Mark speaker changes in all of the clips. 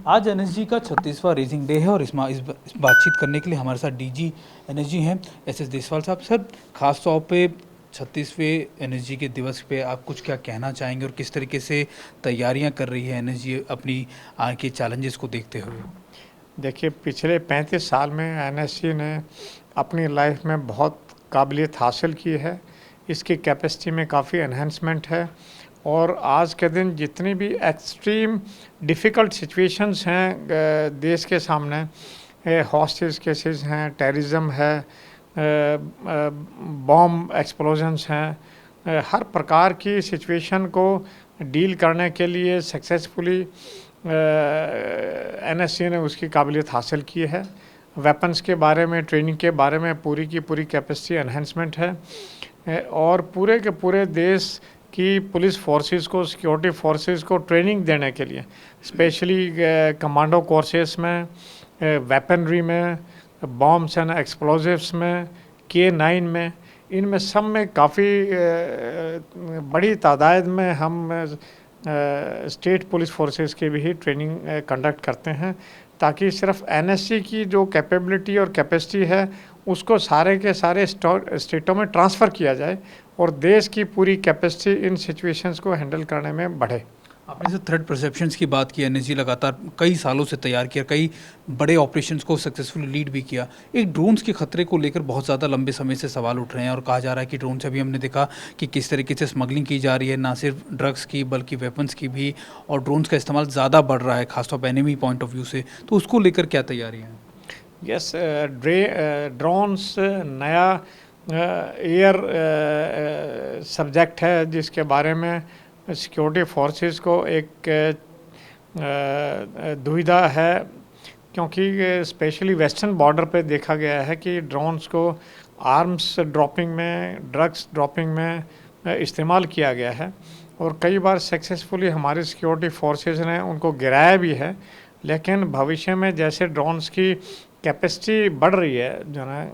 Speaker 1: आज एनएसजी का 36वां raising day है और इस बातचीत करने के लिए हमारे साथ डीजी एनएसजी हैं एसएस देसवाल साहब। सर, खास तौर पे 36वें एनएसजी के दिवस पे आप कुछ क्या कहना चाहेंगे और किस तरीके से तैयारियां कर रही है एनएसजी अपनी आगे के चैलेंजेस को देखते हुए?
Speaker 2: देखिए, पिछले 35 साल में एनएसजी ने अपनी लाइफ में बहुत काबिलियत हासिल की है। इसकी कैपेसिटी में काफ़ी एनहांसमेंट है और आज के दिन जितनी भी एक्सट्रीम डिफ़िकल्ट सिचुएशंस हैं देश के सामने, हॉस्टेज केसेस हैं, टेररिज्म है, बॉम्ब एक्सप्लोजन्स हैं, हर प्रकार की सिचुएशन को डील करने के लिए सक्सेसफुली एनएसजी ने उसकी काबिलियत हासिल की है। वेपन्स के बारे में, ट्रेनिंग के बारे में पूरी की पूरी कैपेसिटी एनहेंसमेंट है और पूरे के पूरे देश की पुलिस फोर्सेस को, सिक्योरिटी फोर्सेस को ट्रेनिंग देने के लिए स्पेशली कमांडो कोर्सेस में, वेपनरी में, बॉम्ब्स एंड एक्सप्लोजिव्स में, K9 में, इनमें सब में काफ़ी बड़ी तादाद में हम स्टेट पुलिस फोर्सेस की भी ट्रेनिंग कंडक्ट करते हैं ताकि सिर्फ एनएसजी की जो कैपेबिलिटी और कैपेसिटी है उसको सारे के सारे स्टेटों में ट्रांसफ़र किया जाए और देश की पूरी कैपेसिटी इन सिचुएशंस को हैंडल करने में बढ़े।
Speaker 1: आपने जो थ्रेट परसेप्शंस की बात की, एनएसजी लगातार कई सालों से तैयार किया, कई बड़े ऑपरेशंस को सक्सेसफुली लीड भी किया। एक ड्रोन्स के खतरे को लेकर बहुत ज़्यादा लंबे समय से सवाल उठ रहे हैं और कहा जा रहा है कि ड्रोन से अभी हमने देखा कि किस तरीके से स्मगलिंग की जा रही है, ना सिर्फ ड्रग्स की बल्कि वेपन्स की भी, और ड्रोन्स का इस्तेमाल ज़्यादा बढ़ रहा है खासतौर पर एनिमी पॉइंट ऑफ व्यू से। तो उसको लेकर क्या तैयारियाँ हैं?
Speaker 2: यस, ड्रोन्स नया एयर सब्जेक्ट है जिसके बारे में सिक्योरिटी फोर्सेस को एक दुविधा है, क्योंकि स्पेशली वेस्टर्न बॉर्डर पे देखा गया है कि ड्रोन्स को आर्म्स ड्रॉपिंग में, ड्रग्स ड्रॉपिंग में इस्तेमाल किया गया है और कई बार सक्सेसफुली हमारी सिक्योरिटी फोर्सेस ने उनको गिराया भी है। लेकिन भविष्य में जैसे ड्रोन्स की कैपेसिटी बढ़ रही है जो ना,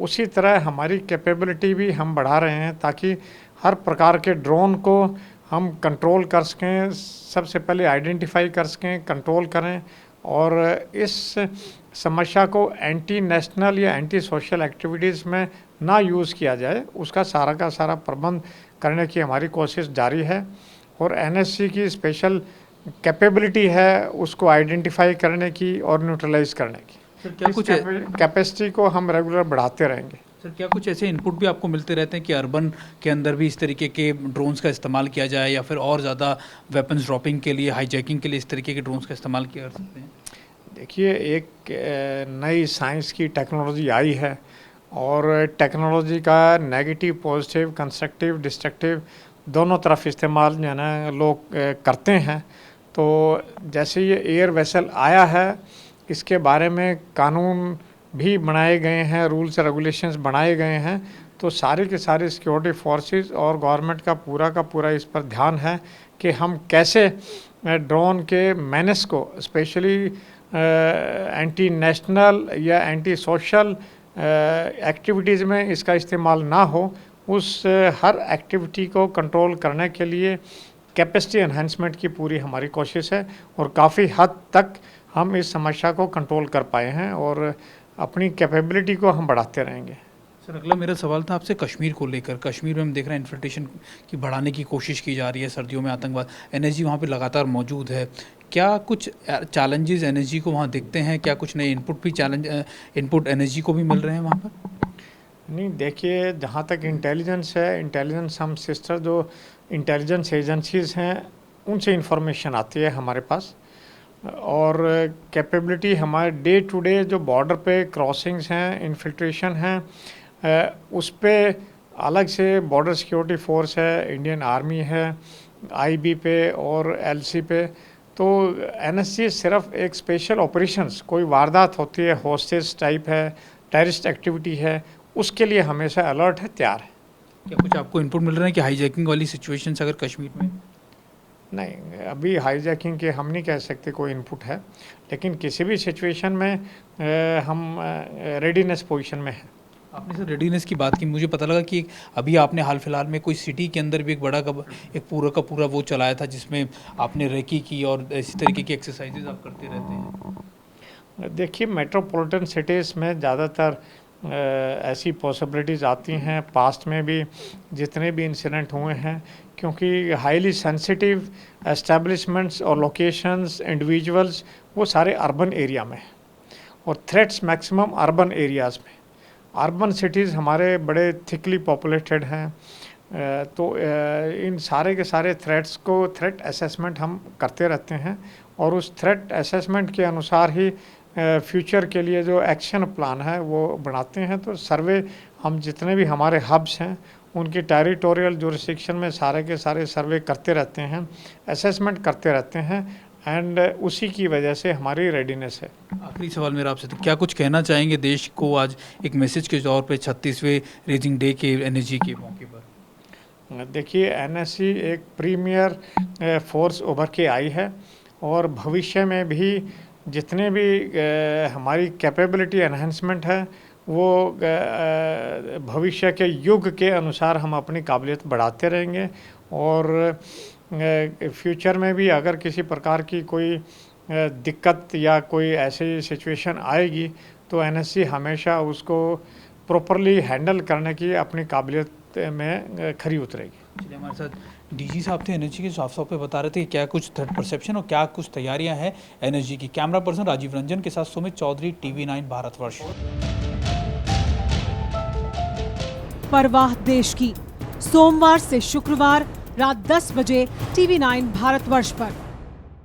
Speaker 2: उसी तरह हमारी कैपेबिलिटी भी हम बढ़ा रहे हैं ताकि हर प्रकार के ड्रोन को हम कंट्रोल कर सकें, सबसे पहले आइडेंटिफाई कर सकें, कंट्रोल करें और इस समस्या को एंटी नेशनल या एंटी सोशल एक्टिविटीज़ में ना यूज़ किया जाए, उसका सारा का सारा प्रबंध करने की हमारी कोशिश जारी है। और एनएसजी की स्पेशल कैपेबिलिटी है उसको आइडेंटिफाई करने की और न्यूट्रलाइज करने की।
Speaker 1: सर, क्या कुछ
Speaker 2: कैपेसिटी को हम रेगुलर बढ़ाते रहेंगे।
Speaker 1: सर, क्या कुछ ऐसे इनपुट भी आपको मिलते रहते हैं कि अर्बन के अंदर भी इस तरीके के ड्रोन्स का इस्तेमाल किया जाए या फिर और ज़्यादा वेपन्स ड्रॉपिंग के लिए, हाईजैकिंग के लिए इस तरीके के ड्रोन्स का इस्तेमाल किया कर सकते हैं?
Speaker 2: देखिए, एक नई साइंस की टेक्नोलॉजी आई है और टेक्नोलॉजी का नेगेटिव, पॉजिटिव, कंस्ट्रक्टिव, डिस्ट्रक्टिव दोनों तरफ इस्तेमाल जो है ना लोग करते हैं। तो जैसे ये एयर वेसल आया है, इसके बारे में कानून भी बनाए गए हैं, रूल्स रेगुलेशंस बनाए गए हैं, तो सारे के सारे सिक्योरिटी फोर्सेस और गवर्नमेंट का पूरा इस पर ध्यान है कि हम कैसे ड्रोन के मेनेस को, स्पेशली एंटी नेशनल या एंटी सोशल एक्टिविटीज़ में इसका इस्तेमाल ना हो, उस हर एक्टिविटी को कंट्रोल करने के लिए कैपेसिटी एनहांसमेंट की पूरी हमारी कोशिश है और काफ़ी हद तक हम इस समस्या को कंट्रोल कर पाए हैं और अपनी कैपेबिलिटी को हम बढ़ाते रहेंगे।
Speaker 1: सर, अगला मेरा सवाल था आपसे कश्मीर को लेकर। कश्मीर में हम देख रहे हैं इन्फिल्ट्रेशन की बढ़ाने की कोशिश की जा रही है, सर्दियों में आतंकवाद, एनएसजी वहाँ पे लगातार मौजूद है। क्या कुछ चैलेंजेस एनएसजी को वहाँ दिखते हैं? क्या कुछ नए इनपुट भी इनपुट एनएसजी को भी मिल रहे हैं वहाँ पर?
Speaker 2: नहीं, देखिए, जहाँ तक इंटेलिजेंस है, इंटेलिजेंस हम सिस्टर जो इंटेलिजेंस एजेंसीज़ हैं उनसे इंफॉर्मेशन आती है हमारे पास और कैपेबिलिटी हमारे डे टू डे जो बॉर्डर पे क्रॉसिंग्स हैं, इन्फिल्ट्रेशन हैं, उस पे अलग से बॉर्डर सिक्योरिटी फोर्स है, इंडियन आर्मी है, आईबी पे और एलसी पे। तो एनएसजी सिर्फ एक स्पेशल ऑपरेशंस, कोई वारदात होती है, होस्टेज टाइप है, टेररिस्ट एक्टिविटी है, उसके लिए हमेशा अलर्ट है, तैयार है।
Speaker 1: क्या कुछ आपको इनपुट मिल रहा है कि हाईजैकिंग वाली सिचुएशंस अगर कश्मीर में?
Speaker 2: नहीं, अभी हाईजैकिंग के हम नहीं कह सकते कोई इनपुट है, लेकिन किसी भी सिचुएशन में हम रेडीनेस पोजीशन में हैं।
Speaker 1: आपने सर रेडीनेस की बात की, मुझे पता लगा कि अभी आपने हाल फिलहाल में कोई सिटी के अंदर भी एक बड़ा एक पूरा का पूरा वो चलाया था जिसमें आपने रेकी की और इसी तरीके की एक्सरसाइजेज आप करते रहते हैं।
Speaker 2: देखिए, मेट्रोपॉलिटन सिटीज़ में ज़्यादातर ऐसी पॉसिबिलिटीज़ आती हैं, पास्ट में भी जितने भी इंसिडेंट हुए हैं, क्योंकि हाईली सेंसिटिव एस्टेब्लिशमेंट्स और लोकेशंस, इंडिविजुअल्स, वो सारे अर्बन एरिया में हैं और थ्रेट्स मैक्सिमम अर्बन एरियाज़ में। अर्बन सिटीज़ हमारे बड़े थिकली पॉपुलेटेड हैं, तो इन सारे के सारे थ्रेट्स को थ्रेट असेसमेंट हम करते रहते हैं और उस थ्रेट असेसमेंट के अनुसार ही फ्यूचर के लिए जो एक्शन प्लान है वो बनाते हैं। तो सर्वे हम जितने भी हमारे हब्स हैं उनकी टेरिटोरियल जुरिस्डिक्शन में सारे के सारे सर्वे करते रहते हैं, असेसमेंट करते रहते हैं एंड उसी की वजह से हमारी रेडीनेस है।
Speaker 1: आखिरी सवाल मेरा आपसे, तो क्या कुछ कहना चाहेंगे देश को आज एक मैसेज के तौर पे 36वें रेजिंग डे के एनएसजी के मौके पर?
Speaker 2: देखिए, एनएसजी एक प्रीमियर फोर्स उभर के आई है और भविष्य में भी जितने भी हमारी कैपेबिलिटी एनहेंसमेंट है वो भविष्य के युग के अनुसार हम अपनी काबिलियत बढ़ाते रहेंगे और फ्यूचर में भी अगर किसी प्रकार की कोई दिक्कत या कोई ऐसी सिचुएशन आएगी तो एनएसजी हमेशा उसको प्रॉपरली हैंडल करने की अपनी काबिलियत में खरी उतरेगी।
Speaker 1: चलिए, हमारे साथ डीजी साहब थे एनएसजी के, साफ साफ पे बता रहे थे कि क्या कुछ थ्रेट परसेप्शन और क्या कुछ तैयारियां हैं एनएसजी की। कैमरा पर्सन राजीव रंजन के साथ सुमित चौधरी, TV9 भारतवर्ष।
Speaker 3: परवाह देश की, सोमवार से शुक्रवार रात 10 बजे TV9 भारतवर्ष पर।